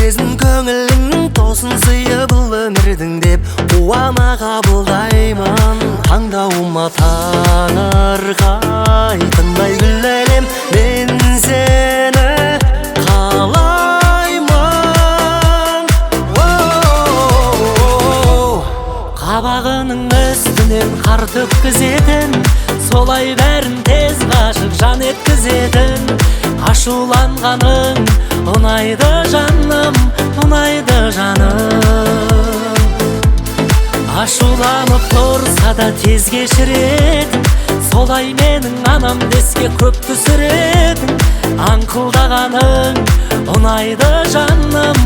сезім көңілің тосын сыйы бұл өмірдің деп қуана қабылдаймын. Таңдауыма таңырқайтындай гүл әлем, мен сені қалаймын. Қабағының үстінен қар төккізетін, солай бәрін тез ғашық жан еткізетін. Ашуланғаның ұнайды жаным, ұнайды жаным. Ашуланып тұрса да тез кешіретін, солай менің анам деске көп түсіретін. Аңқылдағаның ұнайды жаным,